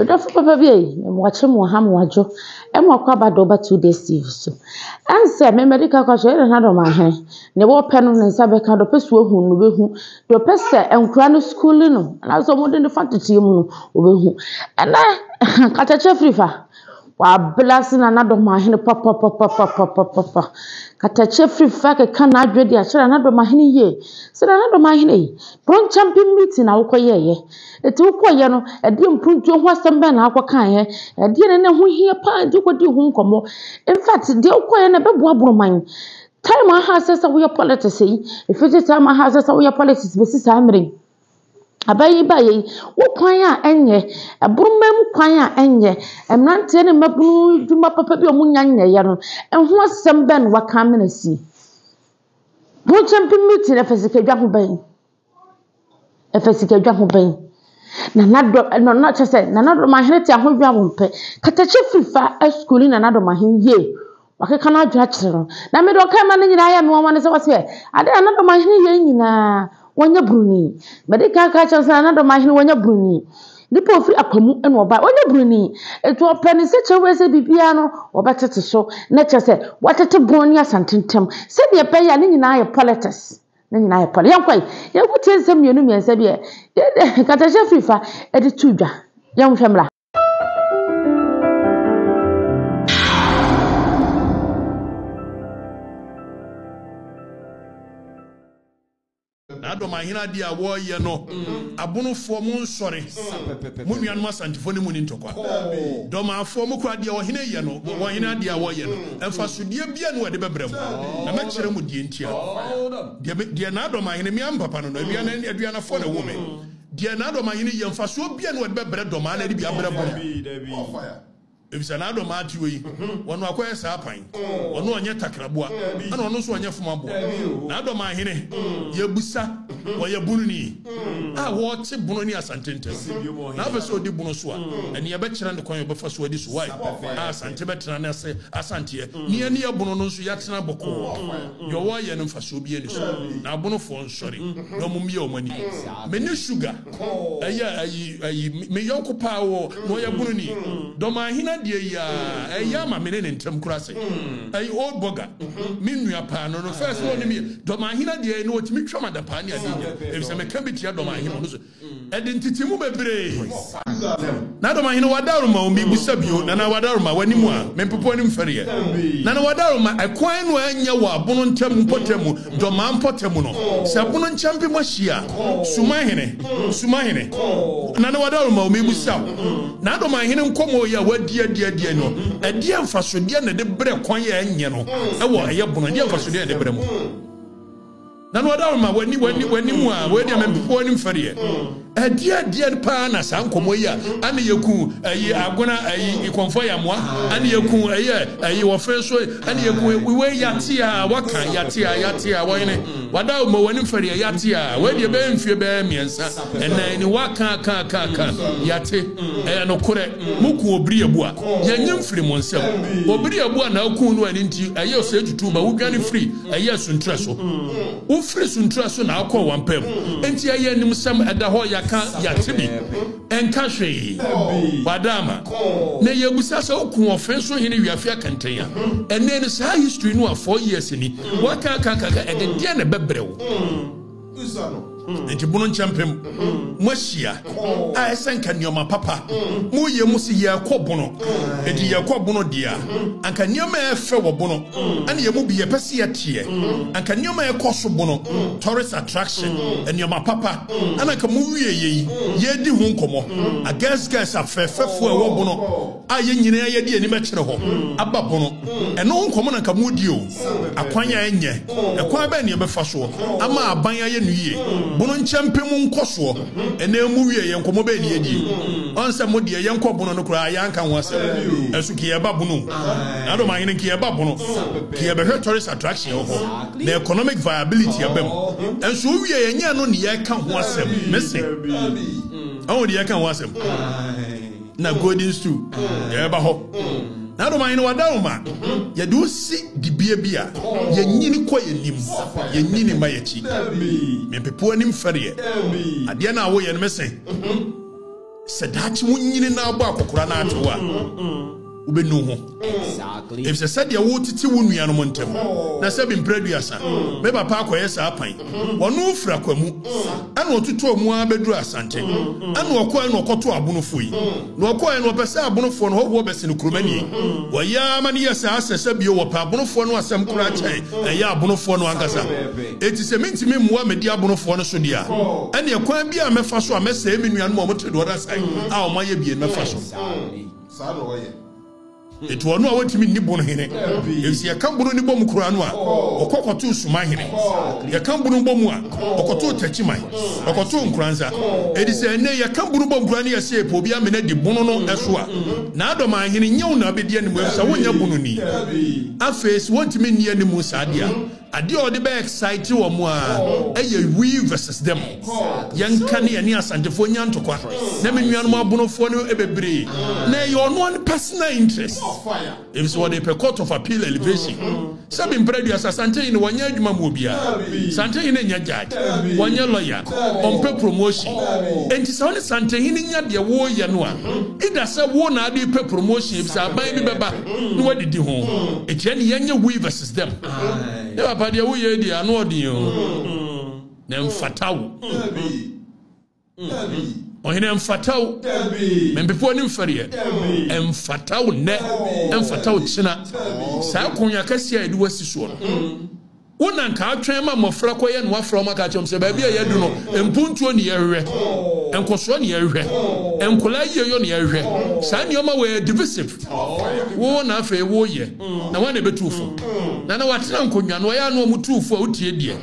Don't papa be watching Moham Wajo, and walk about over 2 days. So, and said, my medical question and had on my hand. Never pen and Sabeka, the person who your pester and crown schooling, and I was more than the fantasy over whom. And I cut a chef. Wa blasting another mahine papa kata chefri fake kana adwedi a kira another mahine ye said another mahine bron champion meeting na wokoye ye eti wokoye no e de mpuntu ho asem be na akokan ye e de ne ho hie pa de kodi ho nkomo in fact de wokoye na bebo abroman time aha sesa wo ye politics yi if it time aha sesa wo ye politics be sisa amre abayi bayi wo kwan a enye ebrumam kwan a enye emrante ne mabunu duma papa bi omunyanya ye no enho asem ben waka menasi bo champion meeting efesika dwa ho ban na nado no na chese na nado mahene ti ahodwa wompe katache fifa school na nado mahene ye wakeka na adwa kire no na me do kai ma nyina ya me won se wase ade na nado mahene ye nyina wanya bruni medika ka chansa na do mahine wanya bruni nipa ofri akwamu eno oba wanya bruni eto opani se chewe se bibia no obatete so na chese watete bruni asantentem se de pe ya ne nyina aye politics ne nyina aye poli yankwai yakuti nsem yenu miensa bia katache fifa edi tudwa yanhwemla Adoma hina dia wo ye no abonofo mo nsore mo nuan ma santifo ne mu ni ntokwa doma afo mo kwa dia wo hina ye no wo hina dia wo ye no emfa so dia bia no de bebrem na ma kire mu die ntia dia na adoma hina mi ampapa no bia na aduana fo na wo me dia na adoma hina ye emfa so bia no de bebre doma na de bia brebo if it's another matter, one will acquire sapine, or no one yet takrabua, and one also on your fumabo. Nado mahine, Yabusa, or Yabuni. I watch Bunoni as Antentes. Never saw the Bonosua, and Yabetcher and the coin of first word is wife. As Antibetran as Asantia, near Bonos Yatsana Boko. Your wire and Fasubian. Now Bonofon, sorry, no mumio money. Menu sugar, a Miyoko power, no Yabuni, Domahina. Dear Yama Minen in Tem Crassi, a old bogger, Minua Pan, no first one me, Domahina, dear, no, to me, Trama the Pania, if some cambity Domahina, identity move brave. Nadomahino Wadaruma, me Busabio, Nana Wadaruma, when you are, Mempoponim Ferrier. Nana Wadaruma, a quine when you are Bonon Temu Potemu, Doman Potemuno, Sabunon Champion Washia, Sumahine, Nana Wadaruma, me Busab. Nadomahino Como ya word dear no, a dear Fasudian de Bre Quaya and Yano, a war a Yabon, dear Fasudian de Bremo. Nanwadama when you are, when you are before him for ye. A dear panas, Uncle Moya, and Yaku, a year Agona, a confoya moi, and Yaku, a year, you are first way, and Yaku, we wear Yatia, Waka, Yatia, Wine, Wadamo, when you for Yatia, when you bear for bear me, and then Waka, Yate, and Okore, Muku, Briabua, Yan Fremonsel, or Briabua now Kunu and into a year said to my Ugani free, a year soon treso. Ufre sun traso na akọ wampem enti aye nim sam ada ho yaka yatimi enka hwe wadama na yebusa so ku ofenso hene wiafia kantenya ene ne sa history no 4 years ni waka kaka ede dia na bebrewo usano enti bono champem mwashia a esenka nioma papa mu ye musi ye akobono edi ye akobono dia anka nioma efe wo bono ane ye mu bi ye pese ye tie anka nioma ye koso bono tourist attraction nioma papa anaka mu wie ye di hu nkomo against guys afefefo e wo bono a ye nyina ye di ani mekere ho aba bono eno nkomo na nka mu di o akwanya enye ekwan ba ne ye befa so ama abanya ye nuye bono nchampemu nkoso ene mu wie ye nkomo be ne yedi onse mo de ye nko bono no kura ya nka ho asem esu ki ye ba bono ado ma yin ki ye ba bono ki ye be tourist attraction ho na economic viability abem enso wie ye nya no ne ye ka ho asem mese awo de ye ka ho asem na golden stool ye ba ho na do man wadaruma ye do si di bia ye nyini ko ye nim ye nyini ma ye chi me pepo anim fere ade na wo ye no mesen Sedachi wunyini na abo akokora na atwa ubenu ho exactly if se said ya wo titi wo nua no montem na se bi mpreduasa me papa akoye sa apan wono ufra kwamu ana otutu omu abedu asante ana okwa na okoto abonofo yi na okwa na opese abonofo no ho bese no kromani waya mani yesa asese bi wo pa abonofo no asem kura chai ya abonofo no ankasa eti se mentimi muwa medi abonofo no so dia ana ekwa bi a mefa so a mesa emi nua no mo tedo oda sai a o maye bi mefa so sa no oye it was no what mean Nibon Hene. If you can't burn the bomb Kuranwa, or Cocotu Sumahine, you can't burn Bomua, or Cotu Techimai, or Cotu Kranza. It is a nay, you can't burn Bombrania say, Pobia Mene de Bono Eswa. Nado my Hini Yona Bedian with Sawonia Bununi. A face won't mean near the Musadia. Adio de be excited or more. We versus them. Young Canny and Nia Santifonia to Qua. Nemian Bonofono Ebebre. Nay, your one personal interest. If it's what a court of appeal elevation. Some impressed as a Santa in 1 year Mamubia, Santa in a judge, 1 year lawyer, on pay promotion. And it's only Santa in your war Yanua. It does a one idea pay promotion if I buy the baba. No, did you home? It's any younger we versus them. Never by the way, they are no deal. Them fatal. Ohine mfatao membefo ni mfariye mfatao ne mfatao china saa konya kasia edu wasiso no wona nka atwen ma mofra koye no afra maka chom se ba bia yedu no empuntuo ni yehwe enkoso ni yehwe enkola yeyo ni yehwe saa ni oma we divisive wo na afa wo ye na wana betufo na watena nkonwa no ya no mutufo a utie die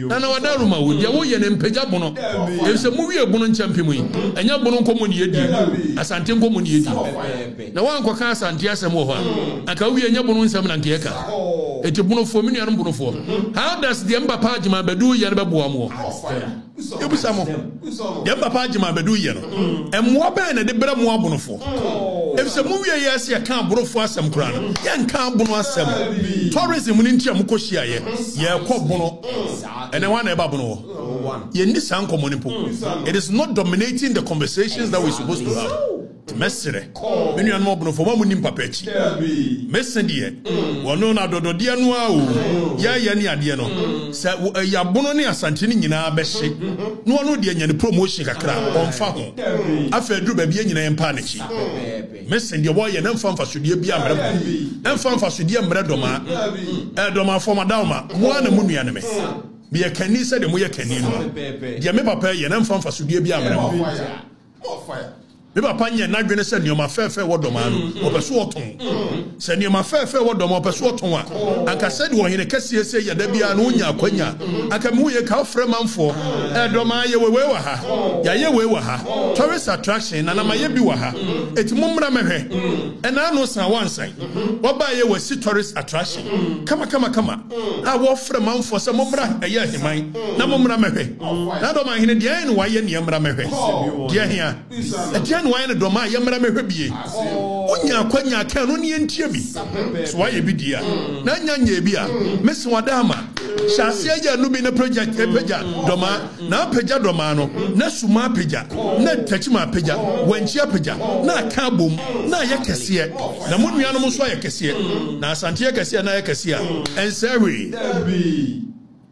na wadaruma wo dia wo ye ne mpagya bono efse mu wie bono nchampemu yi enya bono nkomo ni yedi asante nkomo ni yedi na wankoka asante asem wo ho aka wie enya bono nsam na nkeka eti bono fo minu ya bono fo. How does the Mbapa Jima Bedu Yarbabuamo? Yubusamo. The Mbapa Jima Bedu Yano. And Mwaban and the Bera Mwabonofo. If some movie yes, you can't borrow for some crown. Yan can't bono some. Tourism in Chamukoshia, yeah, Kobono. And I want a babono. Yenis Uncle Monipo. It is not dominating the conversations that we're supposed to have. Messere menu an mobono fo mamu nim papechi mesendie wono na dododia no a ya ni ade no sa ya bono ne asante ni nyina behye no wono de anya ne promotion kakra onfa ho afa duru ba bia nyina empa na chi mesendie wo ye na mfa sodie bia mra mfa sodie mra doma doma fo madama mo ana mu nua ne me bi ye kani se de mo ye kani no de me papa ye na mfa sodie bia mra mo fire me papa nye na dwene se nioma fefe wodoma no opeso oton se nioma fefe wodoma opeso oton a anka se de wo hene kasie se ya da bia no nya akwanya aka mu ye ka ofre manfo doma ye wewe wa ha ya ye wewe wa ha tourist attraction na ma ye bi wa ha eti mumra mehwe na no san wansan wo ba ye wasi tourist attraction kama a wo ofre manfo se mumra ye himan na mumra mehwe na doma hene de en wa ye ne mra mehwe de hia why na doma yamra mehwe bie onya kwanya kan no ne ntie bi so why bi dia na nyanya bi a mesi wadama shase ya no bi na project pega doma na pega doma no na suma pega na tachima pega wanchi pega na ka bom na yakese na munua no so yakese na asante yakese na yakese ensewe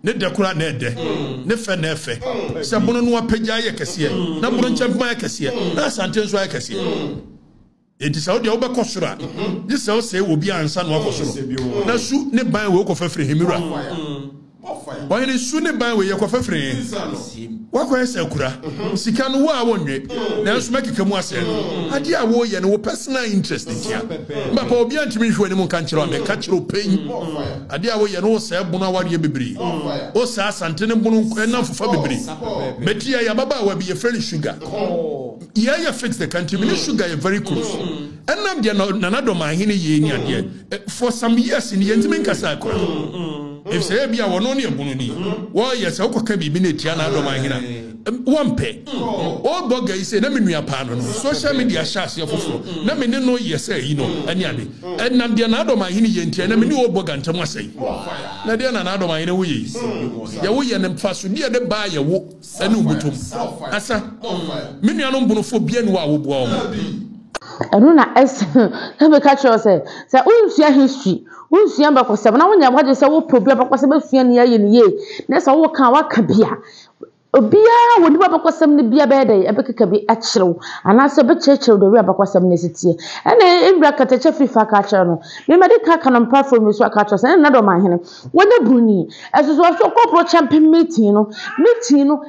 ne dekura na ede ne fe na efe se bono no apagya ye kese na bono nchampma ye kese na asante nso ye kese enti sa odi obekosura di se o se obi ansa no akosuro na su ne ban we okofafre hemira why ne su ne ban we ye kofafre wakwa ese kura sika no wo a wonwe na nso makeka mu ase ade a wo ye ne wo personal interest ntia mbapa obi antimi hwe ne mu kan kire o me ka kire o pen ade a wo ye no se bono awade bebiri o sa asante ne bono na fofa bebiri metia ya baba wa bi ye friend sugar yeah fix the country me sugar is very close and nam dia na na do ma hene ye ni ade for some years in yentimi nkasa kura if say bia wono ne bono ni wo ye se okoka bibi na tia na do ma hene one pay. Oh, bugger, he said, let me know social media shares your fufu. Let me know, yes, you know, and yanni. And I'm the another my hini and I mean, no bug and Tomasi. Nadian another my ways. Yawi and fast to near the buy a walk and Ubutum. Asa, Minianum Bonophobia and Wow. Eruna es let me catch you say unsia history unsia ba kwasem na wonya wade say wo problem ba kwasem afia ne ye ne ye na say wo kan waka bia obia woni ba kwasem ne bia be dey ebekeka bi akyerew ana say be kyekyerew do wi ba kwasem ne sitie ene embra katache fifa ka akyerew no me medical canon platform so aka akyerew say na do ma hene wona bruni eso so corporate champion meeting no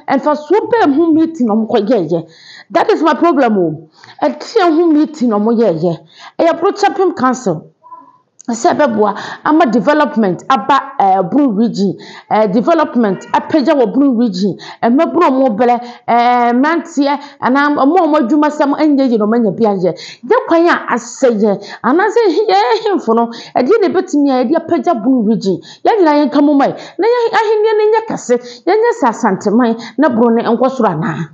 enfa so be hu meeting no mkoyeye. That is my problem. A team who meeting on my year. A pro-champion council. I'm a development about Blue Region, development a page of Blue Region, a mobile mobile, Mantia, and I'm a more Juma some engaged in many piaget. The I say, and I say, yeah, him for no, I didn't bet me idea page of Blue Region. Young I come away. Nay, I hear Yakase, Yan Santa Mai, Nabrone and Wasrana.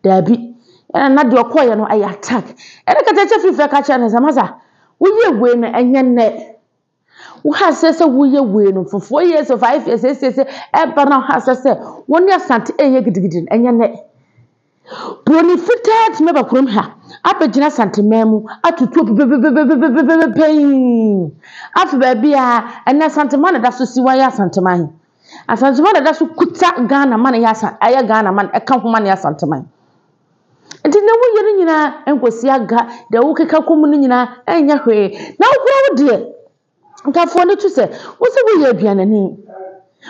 There be. And not your choir no I attack. And I can tell you if I catch an as a mother. Will you win and your net? Who has says a will you win for 4 years or 5 years? Ever now has said 1 year Santa and your net. Brony fitted never come here. Up a Gina Santa Memu, up to 2 pain. After baby, and that Santa Mana that's to see why you're Santa Mine. And Santa Mana that's who could take Ghana money as I Ghana man, a couple money as Santa Mine. And then we are in and was yaga, the Okaka Comunina, and Yahweh. Now, go dear. California to say, what's the way you're being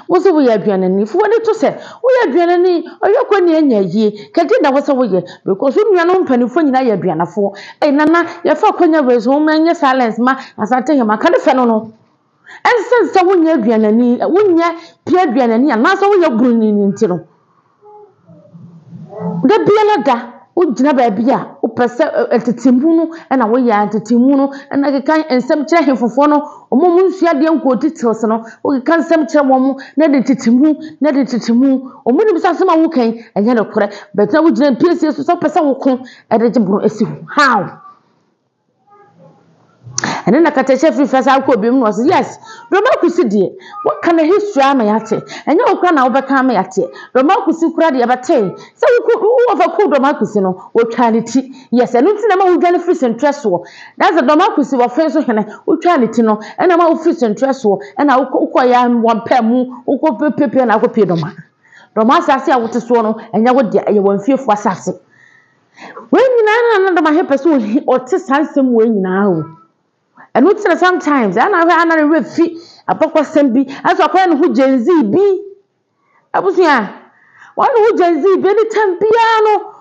what's the way you're being if one to say, we are being or you're going near ye, Katina was away because when you're not penny for you're being a four, and Nana, your folk when you raise home and your silence, ma, as I tell you, my kind of fellow. And since someone you're being a knee, when you're Pierre being a knee, and that's all you're bringing into the Bialaga. Ujina babia upese etetimu na wo ya etetimu no na kekan ensem kire hefofo no omomu nsua de nko details no o kekan ensem kire momu na de tetimu omuni bisa sema wo kan enya na kore but na ujina PSS so pese wo ko ede jibro esi how and then Nakateche free first I could be was yes. Romaku Sidie, what kind of history am I at? And you can overcome at it. Romaku Sukradi abate. So we could overcome Romakusino or charity. Yes, and it's never would benefit and trust war. That's a Romakusi of French or charity no, and I'm office and trust war, and I'll acquire 1 pair moo, or go paper and I will pay Roma. Roma Sassi, I would swallow, and you won't feel for Sassy. When you under my hip or 'tis handsome way now. And which sometimes I never refi a papa sembi as a friend who Gen Z be. I was here. One who Gen Z be anytime piano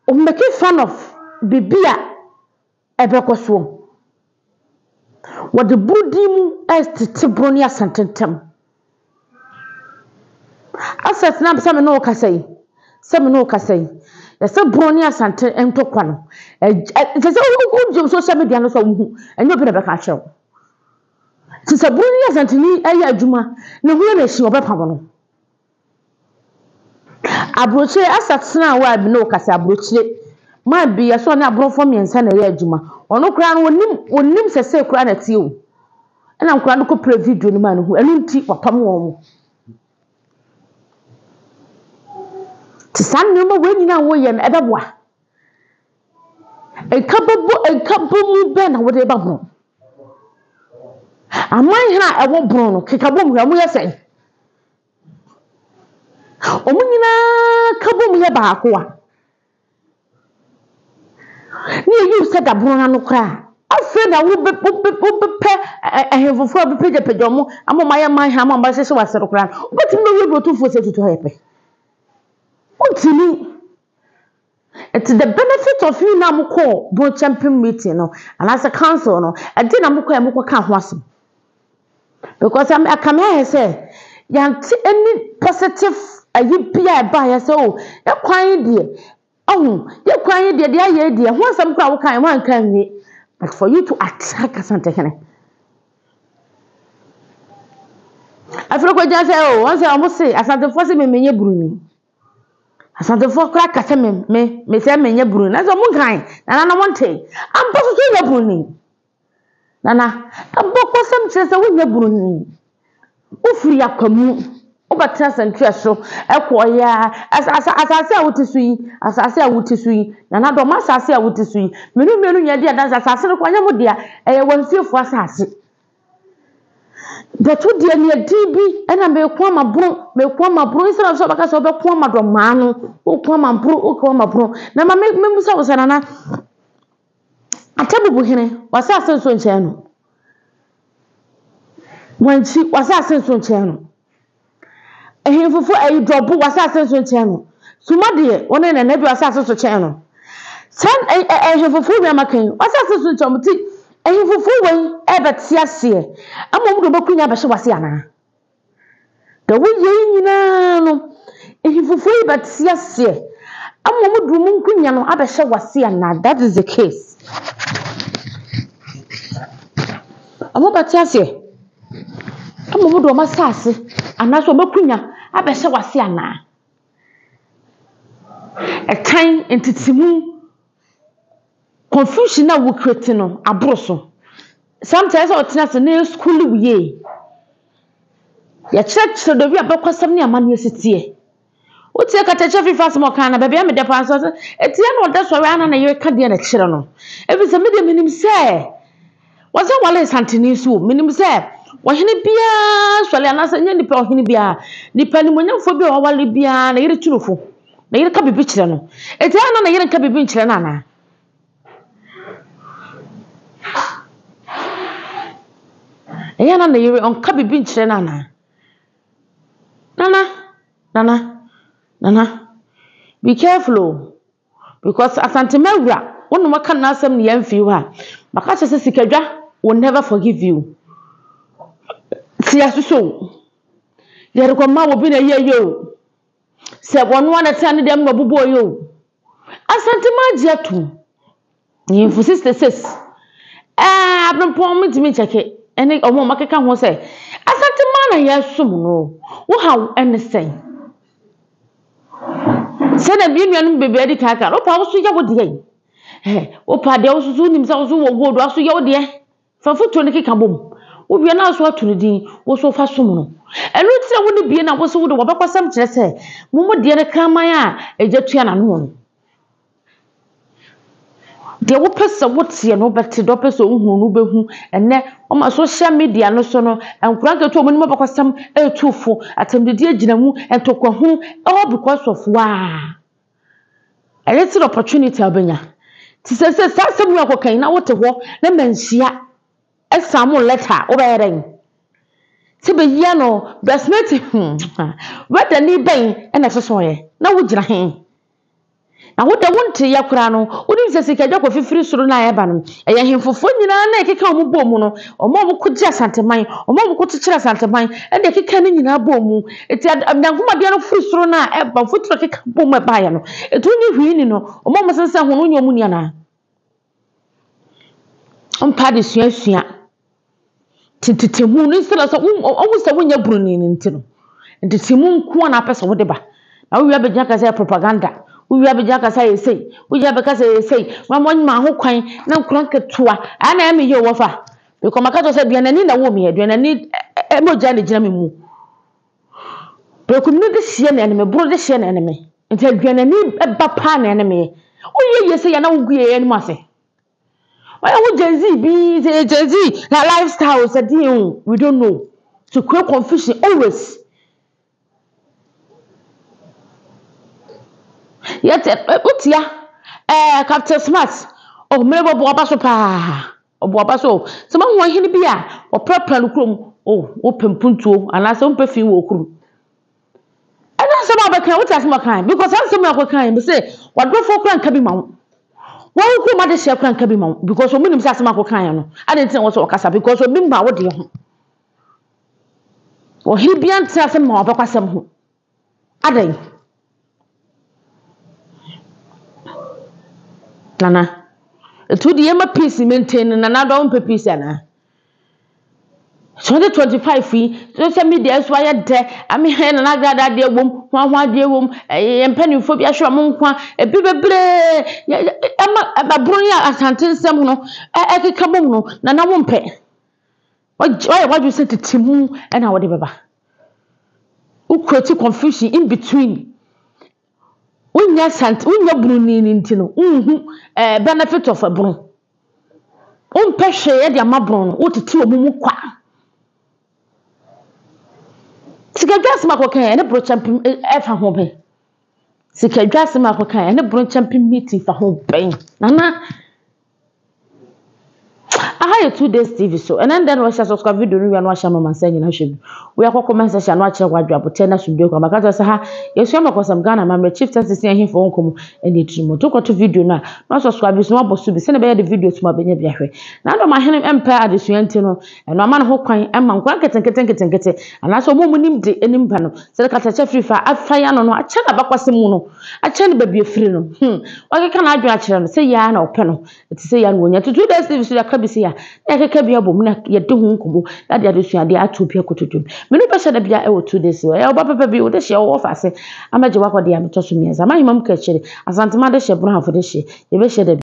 or make fun of Bibia ever coswo. What the Buddhism as to Tibronia Santentem. I said, Snap Samino Casay. Yes, so Bronia Santa and Toquano. It is all good social media, and you'll be a catcher. Tis a Bronia Santini, a Juma, no really she of a pavano. Abroche, as a snail, I no Casa Broche. Might be a son abroad for me and San Juma, or no crown when names a say crown at you. And I'm crown to preview the man who and tea or Pamu. San number when you know way and ever wa. A couple ben whatever no. I might have a won't bruno, kick a boom, we say. Omina kabum ya baakwa. Near you said a bruno no cry. I said I would be I have a 4 page a pedomo, I'm on my hammer by so I said, but you know, 2 for to happy. To me, it's the benefit of you now call both champion meeting no, and as a council no, I did not can't was because I come here and say, any positive you by so you're quiet dear. Oh, you're quiet dear, once I'm quite one can me, but for you to attack us and take it. I forgot just say, oh, once I almost say, as I'm the first me, Bruni. Asante for crack kasa me say me nya buru na so mun kan na wonte ampo so nya buru ni nana aboko sam kire se wo nya buru ni ofuri akwamu obatra santwe so ekoya asase a wotisu yi nana do ma asase a wotisu yi menu nya dia dan asase no kwanya mo dia eye wonfiefo asase Betu dia ni adibi ena me kwa mabro isra so baka so be kwa madoma no o kwa mabro o kwa mabro na ma me musa wo sana atabubu hene wasa asenso nche no wanchi wasa asenso nche no ehemfufu ayi dobu wasa asenso nche no suma de wona na nabi wasa asenso nche no san ehemfufu bi amakan wasa asenso nche muti ehemfufu wen ebetiase amom do bakunya behye wase ana da woye nyina no ehemfufu ebetiase amom do munkunya no abehye wase ana. That is the case. Amom betiase amom do masase ana so bakunya abehye wase ana ekan entitimu confusion na wo create no abroso. Sometimes I tell us na school we ya church do we abekwasam ne amane sitie o tie ka teacher fi fast mo kan na bebe me depa so etie no de so we ana na ye ka de na kire no ebi se me de minim se was it wale santini so minim se wo hene bia so le ana se nya nipa wo hene bia nipa ni monyamfo bia wo wale bia na yire tunofo na yire ka bibi kire no etie ana na yire ka bibi kire na na Eyana na yiri on ka bibi nchire nana be careful because asante mawura wonu maka na asem ne yamfi wa maka chese sikadwa will never forgive you. See asuso yere ko ma wo bi na yeyo se wonu wana tane dem no bobo yo asante ma atu yimfu sister sis abn pon mitimi cheke ene omo makeka ho se asante ma na yasum no wo ha anything se na bi nuanum bebe adi kaka o pa wo so ya wo de o pa de wo so nim se wo so wo godo aso ya wo de fa foto ne keka bom wo bia na so atunu din wo so fa som no enu tire wo ne bie na wo so wo de wo bekwasam kire se mo de ne kraman a ejatua na no de wo pese wo tie no bete do pese ohun no behu ene o ma social media no so no enkura keto mo ni bekwasam etufo atemdede aginamu entokwahu all because of wa a little opportunity abenya ti se sasemu akokan na wote ho na manhia exam letter wo be ren ti be yia no basmate wada ni ben na so ye na wo gira hen na woda wonte yakura no woni se sikadwa ko fifiri suru na ya ba no eya hemfofo nyina na ekeka omo bomu no omo ko gya santeman omo ko tikira santeman e de keka ni nyina bomu eti nyankoma de no firi suru na e ba futuro keka bomu e ba ya no etu ni hwi ni no omo sense ho no nyomu nia na ompa de suasua tititemu ni sala so omo se wonya buruni ni ntino ntitemu nko na pesa wo de ba na wo ya be jaka say propaganda uya bejaka say say uya beka say mamon ma ho kwan na nkran ketua ana me ye wofa because makato say bia nani na wo me ye nani emoja ne gina me mu because ni de hie na me bro de hie na me ntia bia nani eba pa na me uye ye say ya na wo guye ye ni ma say why wo Jay-Z na lifestyle say we don't know to create confusion always. Yet utia Captain Smart o mebo bo abaso pa o bo abaso se ma ho hene bia o prepare krom o pempuntuo anase o pefi wo krum ana se ma beka utia se ma kan because am se ma akokan be say wadrofo kran ka bi ma wo ko ma de she kran ka bi ma because o minim se asema akokan no ade ntin wo so okasa because o bimba wo de ho o hibia ntin asema wo bekwasem ho ade Nana, it would be a peace maintain and another peace. 2025 yi social media so ayede ami he na agrada de wom hwa de wom empanifo bi ahwe mo nkwa ebi bebre ababron ya asante nsem no ekeka bom no na wo mpe waju se tetimu na wo de beba u create confusion in between unya bruni ni ntino benefit of a brun mpe hwe de amabron wo teti omumu kwa sikadwase makokan ene bro champion efa ho ben sikadwase makokan ene bro champion meeting fa ho ben nana I 2 days TV so and then we shall subscribe video no we no ahia mama say nyina hwe we akọ comment section no ache gwadwa bote na studio kwa maka say ha yesu amakosam Ghana ma chief justice hin fo nkomo ene trimo to kwato video na no subscribe so abosu bi se ne be the video to ma benya bia hwe na do ma hene empire adesuante no eno ama na ho kwan emma nkwa ketenkete ana so mo munim de enim ba no se ka tache free fa afaya no ache na bakwase mu no ache ne ba bia free no wakeka na adwo akere no se ya na ope no ti se ya no wonya 2 days TV so ya ka bi se ya ekeke bia bom na ye de hu nkomo na de adesua de atopia kotodum me no be se da bia e wo 2 days e oba papa bi wo de hye wo fa se amaje wakode ya metoso mieza mahimam ka kire asantema de hye bro hafo de hye ye be hye